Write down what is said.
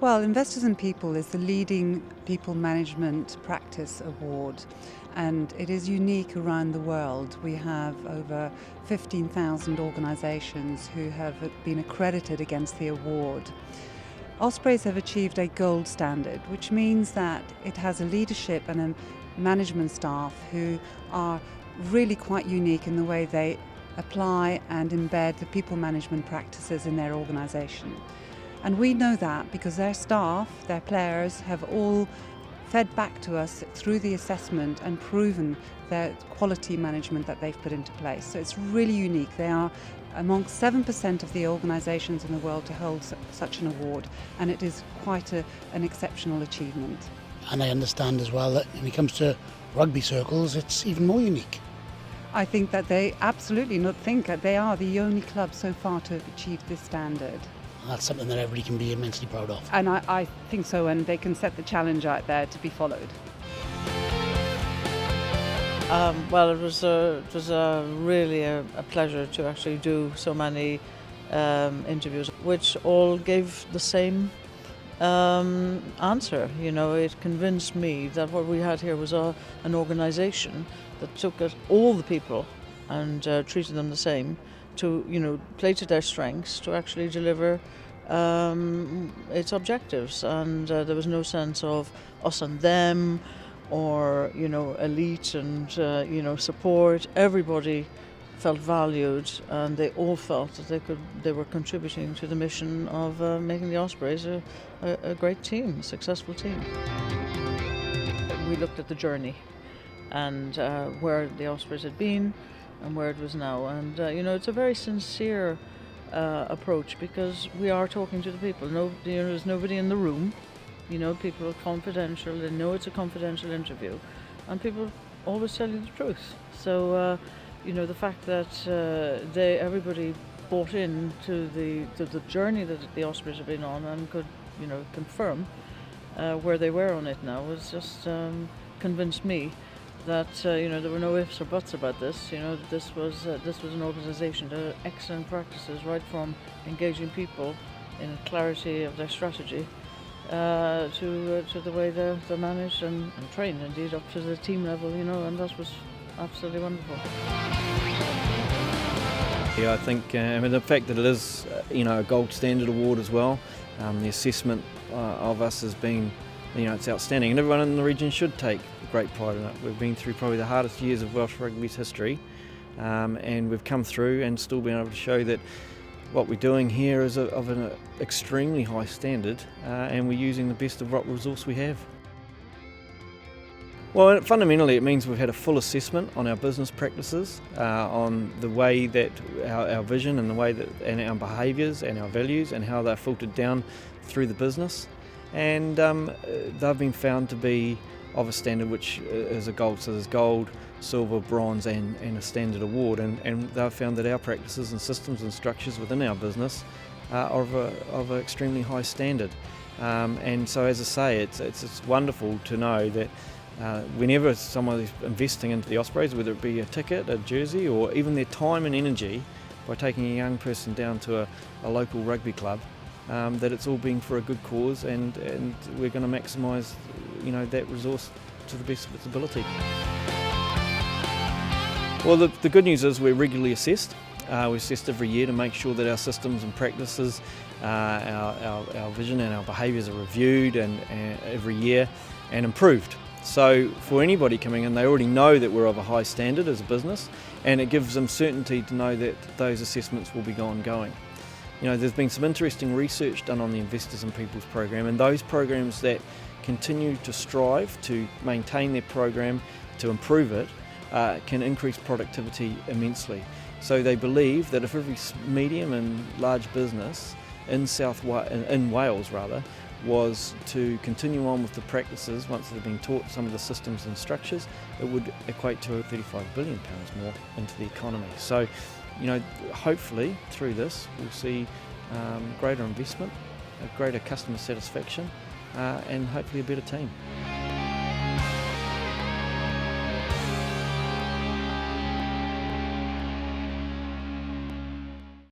Well, Investors in People is the leading people management practice award, and it is unique around the world. We have over 15,000 organisations who have been accredited against the award. Ospreys have achieved a gold standard, which means that it has a leadership and a management staff who are really quite unique in the way they apply and embed the people management practices in their organisation. And we know that because their staff, their players, have all fed back to us through the assessment and proven their quality management that they've put into place. So it's really unique. They are amongst 7% of the organisations in the world to hold such an award, and it is quite an exceptional achievement. And I understand as well that when it comes to rugby circles, it's even more unique. I think that they absolutely not think that they are the only club so far to have achieved this standard. And that's something that everybody can be immensely proud of. And I think so, and they can set the challenge out there to be followed. Well, it was really a pleasure to actually do so many interviews, which all gave the same answer. You know, it convinced me that what we had here was an organisation that took all the people and treated them the same, to, you know, play to their strengths, to actually deliver its objectives. And there was no sense of us and them, or, you know, elite and, you know, support. Everybody felt valued, and they all felt that they were contributing to the mission of making the Ospreys a great team, a successful team. We looked at the journey and where the Ospreys had been and where it was now. And, you know, it's a very sincere approach, because we are talking to the people. There's nobody in the room. You know, people are confidential. They know it's a confidential interview. And people always tell you the truth. So, you know, the fact that everybody bought in to the journey that the Ospreys have been on and could, you know, confirm where they were on it now was just convinced me that you know, there were no ifs or buts about this. You know, this was an organisation that had excellent practices, right from engaging people in clarity of their strategy to the way they're managed and trained, indeed, up to the team level. You know, and that was absolutely wonderful. Yeah, I think I mean, the fact that it is you know, a gold standard award as well. The assessment of us has been, you know, it's outstanding, and everyone in the region should take great pride in it. We've been through probably the hardest years of Welsh rugby's history, and we've come through and still been able to show that what we're doing here is of an extremely high standard, and we're using the best of what resource we have. Well, fundamentally it means we've had a full assessment on our business practices, on the way that our vision and the way that, and our behaviours and our values and how they're filtered down through the business, and they've been found to be of a standard which is a gold. So there's gold, silver, bronze and a standard award, and they've found that our practices and systems and structures within our business are of an extremely high standard. And so, as I say, it's wonderful to know that whenever someone is investing into the Ospreys, whether it be a ticket, a jersey, or even their time and energy by taking a young person down to a local rugby club, that it's all being for a good cause, and we're going to maximise, you know, that resource to the best of its ability. Well, the good news is we're regularly assessed. We're assessed every year to make sure that our systems and practices, our vision and our behaviours are reviewed and every year and improved. So for anybody coming in, they already know that we're of a high standard as a business, and it gives them certainty to know that those assessments will be ongoing. You know, there's been some interesting research done on the Investors in People's program, and those programs that continue to strive to maintain their program, to improve it, can increase productivity immensely. So they believe that if every medium and large business in Wales was to continue on with the practices once they've been taught some of the systems and structures, it would equate to £35 billion more into the economy. So, you know, hopefully through this we'll see greater investment, a greater customer satisfaction, and hopefully a better team.